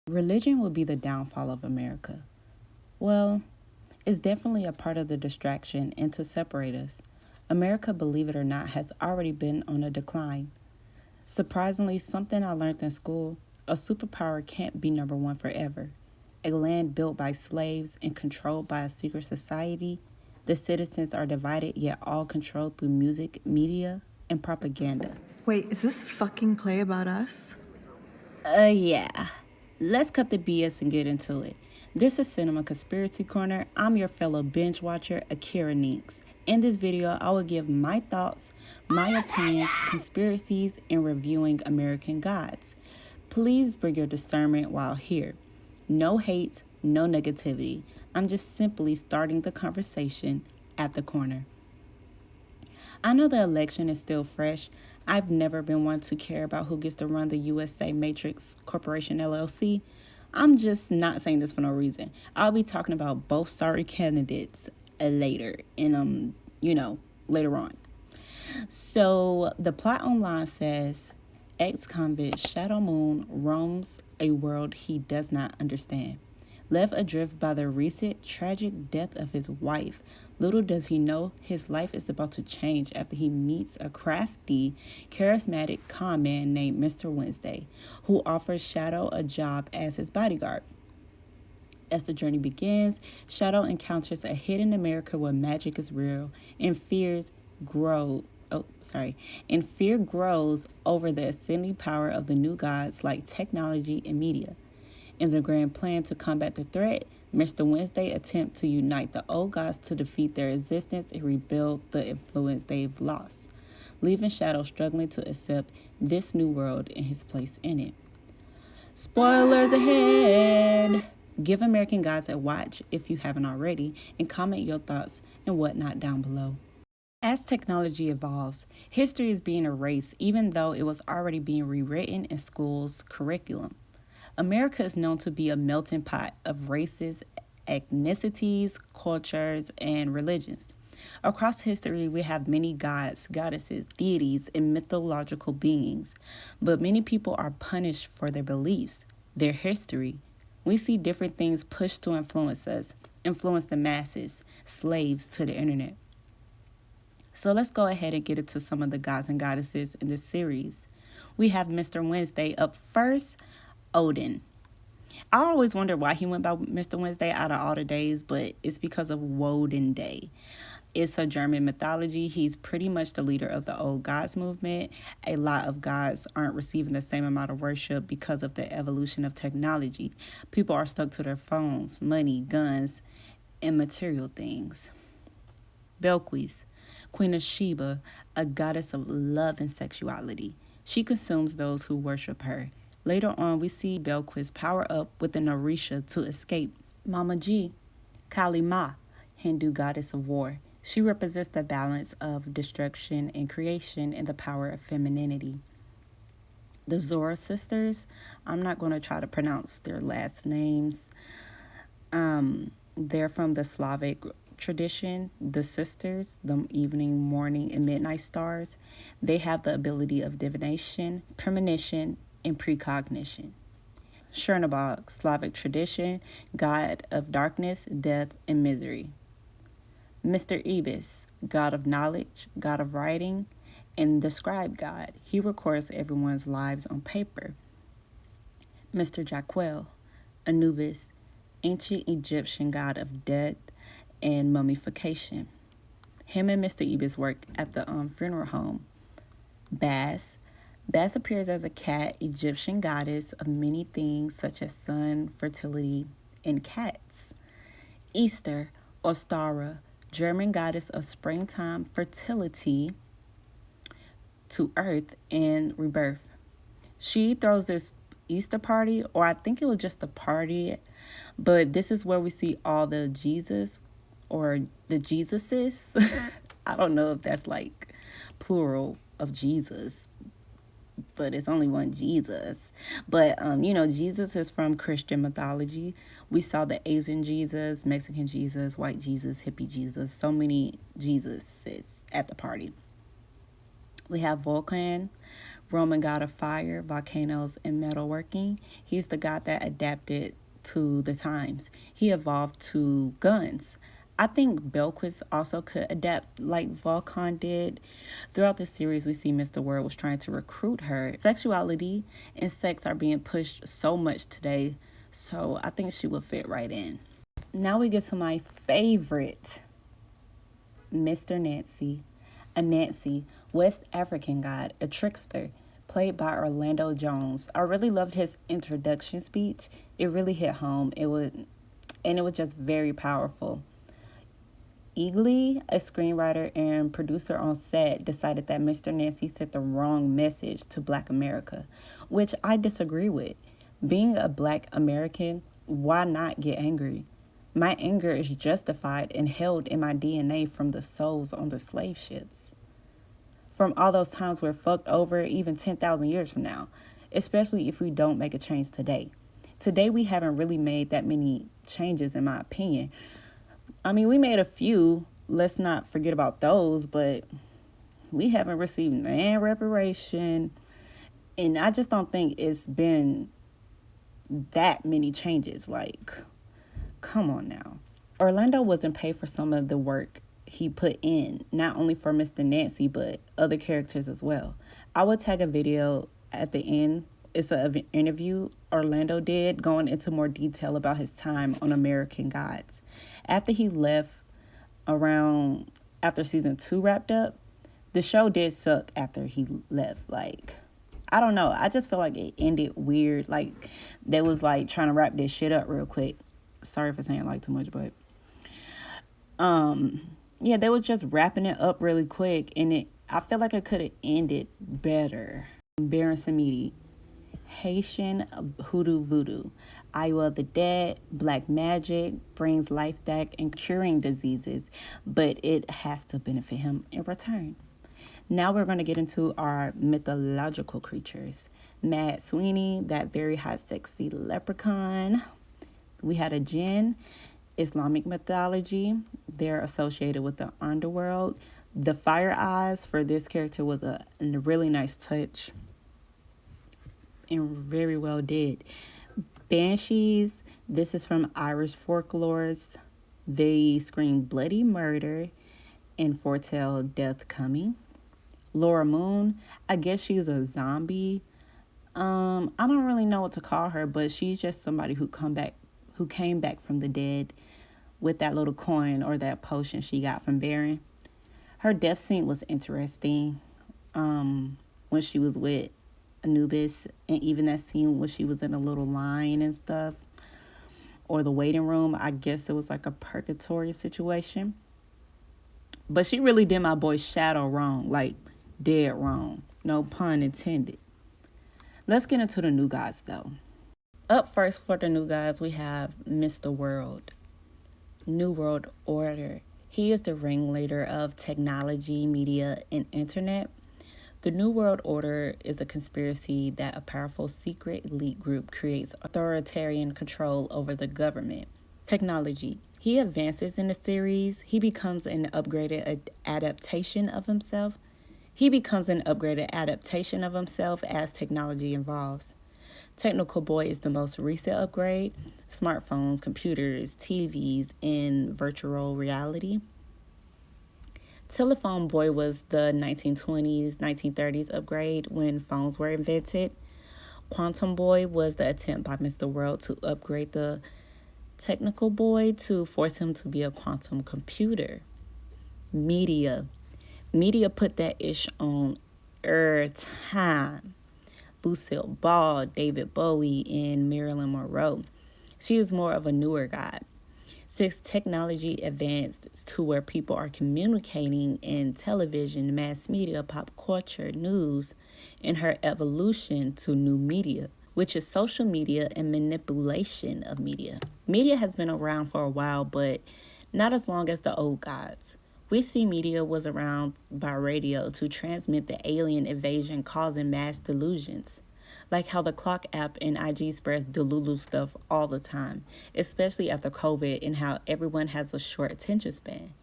Religion will be the downfall of America. Well, it's definitely a part of the distraction and to separate us. America, believe it or not, has already been on a decline. Surprisingly, something I learned in school, a superpower can't be number one forever. A land built by slaves and controlled by a secret society, the citizens are divided yet all controlled through music, media, and propaganda. Wait, is this fucking play about us? Yeah. Let's cut the BS and get into it. This is Cinema Conspiracy Corner. I'm your fellow binge watcher, Akira Ninks. In this video, I will give my thoughts, my opinions, conspiracies, and reviewing American Gods. Please bring your discernment while here. No hate, no negativity. I'm just simply starting the conversation at the corner. I know the election is still fresh. I've never been one to care about who gets to run the USA Matrix Corporation LLC. I'm just not saying this for no reason. I'll be talking about both sorry candidates later later on. So the plot online says ex-convict Shadow Moon roams a world he does not understand. Left adrift by the recent tragic death of his wife, little does he know his life is about to change after he meets a crafty, charismatic con man named Mr. Wednesday, who offers Shadow a job as his bodyguard. As the journey begins, Shadow encounters a hidden America where magic is real and fear grows over the ascending power of the new gods like technology and media. In the grand plan to combat the threat, Mr. Wednesday attempts to unite the old gods to defeat their existence and rebuild the influence they've lost, leaving Shadow struggling to accept this new world and his place in it. Spoilers ahead! Give American Gods a watch if you haven't already, and comment your thoughts and whatnot down below. As technology evolves, history is being erased even though it was already being rewritten in schools' curriculum. America is known to be a melting pot of races, ethnicities, cultures, and religions. Across history, we have many gods, goddesses, deities, and mythological beings, but many people are punished for their beliefs, their history. We see different things pushed to influence us, influence the masses, slaves to the internet. So let's go ahead and get into some of the gods and goddesses in this series. We have Mr. Wednesday up first. Odin. I always wondered why he went by Mr. Wednesday out of all the days, but it's because of Woden Day. It's a German mythology. He's pretty much the leader of the old gods movement. A lot of gods aren't receiving the same amount of worship because of the evolution of technology. People are stuck to their phones, money, guns, and material things. Belquis, Queen of Sheba, a goddess of love and sexuality. She consumes those who worship her. Later on, we see Belquis power up with an Orisha to escape. Mama G, Kali Ma, Hindu goddess of war. She represents the balance of destruction and creation and the power of femininity. The Zora sisters, I'm not going to try to pronounce their last names. They're from the Slavic tradition. The sisters, the evening, morning, and midnight stars, they have the ability of divination, premonition, and precognition. Chernobog, Slavic tradition, god of darkness, death, and misery. Mr. Ibis, god of knowledge, god of writing, and the scribe god. He records everyone's lives on paper. Mr. Jaquel, Anubis, ancient Egyptian god of death and mummification. Him and Mr. Ibis work at the funeral home. Bas appears as a cat, Egyptian goddess of many things such as sun, fertility, and cats. Easter, Ostara, German goddess of springtime, fertility to earth, and rebirth. She throws this Easter party, or I think it was just a party, but this is where we see all the Jesus or the Jesuses. I don't know if that's like plural of Jesus, but it's only one Jesus. But, Jesus is from Christian mythology. We saw the Asian Jesus, Mexican Jesus, white Jesus, hippie Jesus, so many Jesuses at the party. We have Vulcan, Roman god of fire, volcanoes, and metalworking. He's the god that adapted to the times. He evolved to guns. I think Belquist also could adapt like Vulcan did. Throughout the series, we see Mr. World was trying to recruit her. Sexuality and sex are being pushed so much today, so I think she will fit right in. Now we get to my favorite, Mr. Nancy. A Nancy, West African god, a trickster, played by Orlando Jones. I really loved his introduction speech. It really hit home. It was just very powerful. Eagly, a screenwriter and producer on set, decided that Mr. Nancy sent the wrong message to Black America, which I disagree with. Being a Black American, why not get angry? My anger is justified and held in my DNA from the souls on the slave ships. From all those times we're fucked over, even 10,000 years from now, especially if we don't make a change today. Today, we haven't really made that many changes, in my opinion. I mean, we made a few. Let's not forget about those, but we haven't received no reparation. And I just don't think it's been that many changes. Like, come on now. Orlando wasn't paid for some of the work he put in, not only for Mr. Nancy, but other characters as well. I will tag a video at the end. It's an interview Orlando did going into more detail about his time on American Gods. After he left after season 2 wrapped up, the show did suck after he left. Like, I don't know. I just feel like it ended weird. Like, they was like trying to wrap this shit up real quick. Sorry for saying like too much, but yeah, they were just wrapping it up really quick, and I feel like it could have ended better. Baron Samedi, Haitian hoodoo voodoo, Iowa of the dead, black magic, brings life back and curing diseases, but it has to benefit him in return. Now we're going to get into our mythological creatures. Mad Sweeney, that very hot, sexy leprechaun. We had a jinn, Islamic mythology. They're associated with the underworld. The fire eyes for this character was a really nice touch and very well did. Banshees, this is from Irish folklores. They scream bloody murder and foretell death coming. Laura Moon, I guess she's a zombie. I don't really know what to call her, but she's just somebody who came back from the dead with that little coin or that potion she got from Baron. Her death scene was interesting. When she was with Anubis, and even that scene when she was in a little line and stuff, or the waiting room. I guess it was like a purgatory situation. But she really did my boy Shadow wrong, like dead wrong. No pun intended. Let's get into the new gods though. Up first for the new gods, we have Mr. World. New World Order. He is the ringleader of technology, media, and internet. The New World Order is a conspiracy that a powerful secret elite group creates authoritarian control over the government. Technology. He advances in the series. He becomes an upgraded adaptation of himself. As technology evolves. Technical Boy is the most recent upgrade. Smartphones, computers, TVs, and virtual reality. Telephone Boy was the 1920s, 1930s upgrade when phones were invented. Quantum Boy was the attempt by Mr. World to upgrade the Technical Boy to force him to be a quantum computer. Media put that ish on time. Lucille Ball, David Bowie, and Marilyn Monroe. She is more of a newer god. Since technology advanced to where people are communicating in television, mass media, pop culture, news, and her evolution to new media, which is social media and manipulation of media. Media has been around for a while, but not as long as the old gods. We see media was around by radio to transmit the alien invasion causing mass delusions. Like how the Clock app and IG spreads Delulu stuff all the time, especially after COVID, and how everyone has a short attention span.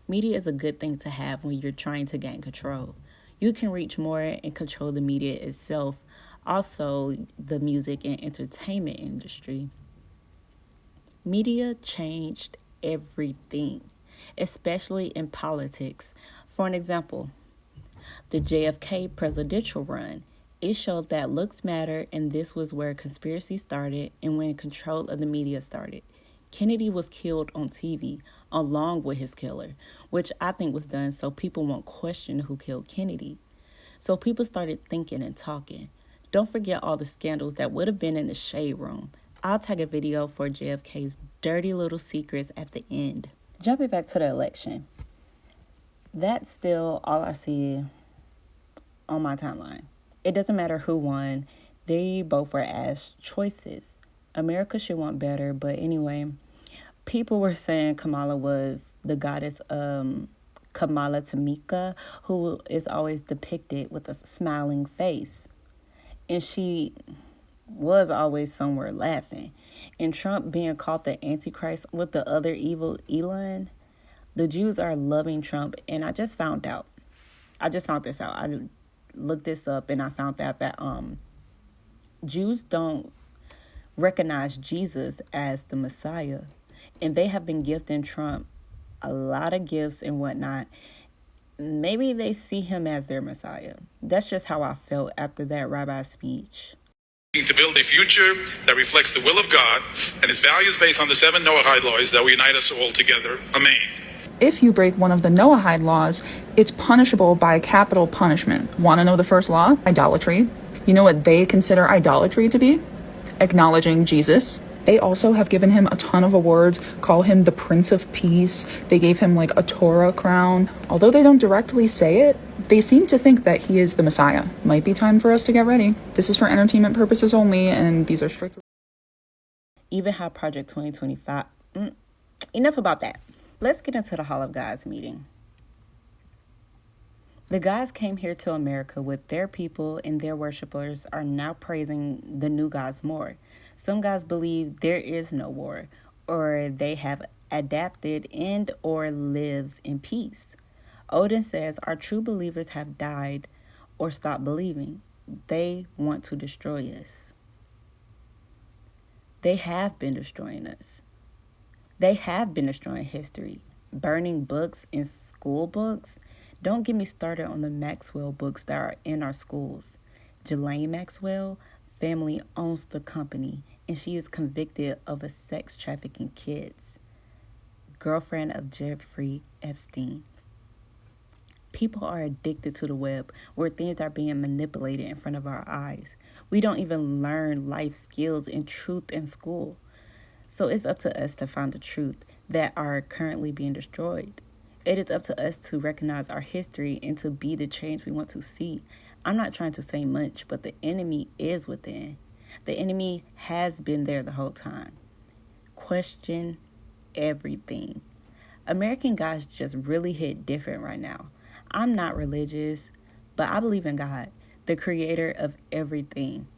Media is a good thing to have when you're trying to gain control. You can reach more and control the media itself, also the music and entertainment industry. Media changed everything, especially in politics. For an example, the JFK presidential run. It showed that looks matter, and this was where conspiracy started and when control of the media started. Kennedy was killed on TV along with his killer, which I think was done so people won't question who killed Kennedy. So people started thinking and talking. Don't forget all the scandals that would have been in the shade room. I'll tag a video for JFK's dirty little secrets at the end. Jumping back to the election. That's still all I see on my timeline. It doesn't matter who won. They both were as choices. America should want better, but anyway, people were saying Kamala was the goddess Kamala Tamika, who is always depicted with a smiling face. And she was always somewhere laughing. And Trump being called the Antichrist with the other evil Elon, the Jews are loving Trump. And I just found this out. I looked this up and I found out that Jews don't recognize Jesus as the Messiah. And they have been gifting Trump a lot of gifts and whatnot. Maybe they see him as their Messiah. That's just how I felt after that rabbi's speech. To build a future that reflects the will of God and His values based on the 7 Noahide laws that will unite us all together. Amen. If you break one of the Noahide laws, it's punishable by capital punishment. Want to know the first law? Idolatry. You know what they consider idolatry to be? Acknowledging Jesus. They also have given him a ton of awards, call him the Prince of Peace. They gave him like a Torah crown. Although they don't directly say it, they seem to think that he is the Messiah. Might be time for us to get ready. This is for entertainment purposes only, and these are strictly... Even how Project 2025... Enough about that. Let's get into the Hall of Gods meeting. The gods came here to America with their people, and their worshipers are now praising the new gods more. Some gods believe there is no war, or they have adapted and or lives in peace. Odin says our true believers have died or stopped believing. They want to destroy us. They have been destroying us. They have been destroying history, burning books in school books. Don't get me started on the Maxwell books that are in our schools. Ghislaine Maxwell family owns the company, and she is convicted of a sex trafficking kids. Girlfriend of Jeffrey Epstein. People are addicted to the web, where things are being manipulated in front of our eyes. We don't even learn life skills and truth in school. So it's up to us to find the truth that are currently being destroyed. It is up to us to recognize our history and to be the change we want to see. I'm not trying to say much, but the enemy is within. The enemy has been there the whole time. Question everything. American gods just really hit different right now. I'm not religious, but I believe in God, the creator of everything.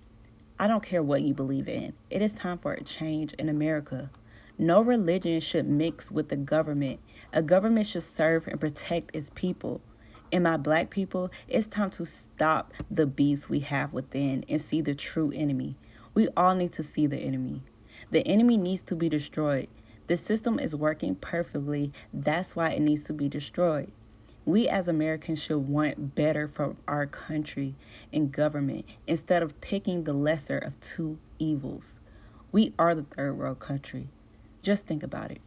I don't care what you believe in. It is time for a change in America. No religion should mix with the government. A government should serve and protect its people. And my black people, it's time to stop the beast we have within and see the true enemy. We all need to see the enemy. The enemy needs to be destroyed. The system is working perfectly. That's why it needs to be destroyed. We as Americans should want better for our country and government instead of picking the lesser of two evils. We are the third world country. Just think about it.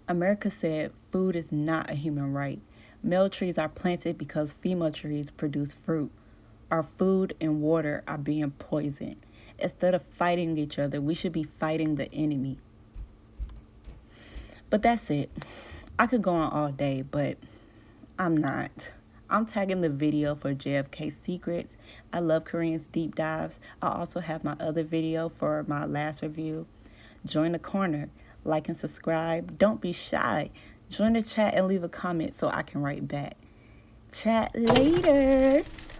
America said food is not a human right. Male trees are planted because female trees produce fruit. Our food and water are being poisoned. Instead of fighting each other, we should be fighting the enemy. But that's it. I could go on all day, but I'm not. I'm tagging the video for JFK Secrets. I love Korean's deep dives. I also have my other video for my last review. Join the corner. Like and subscribe. Don't be shy. Join the chat and leave a comment so I can write back. Chat laters.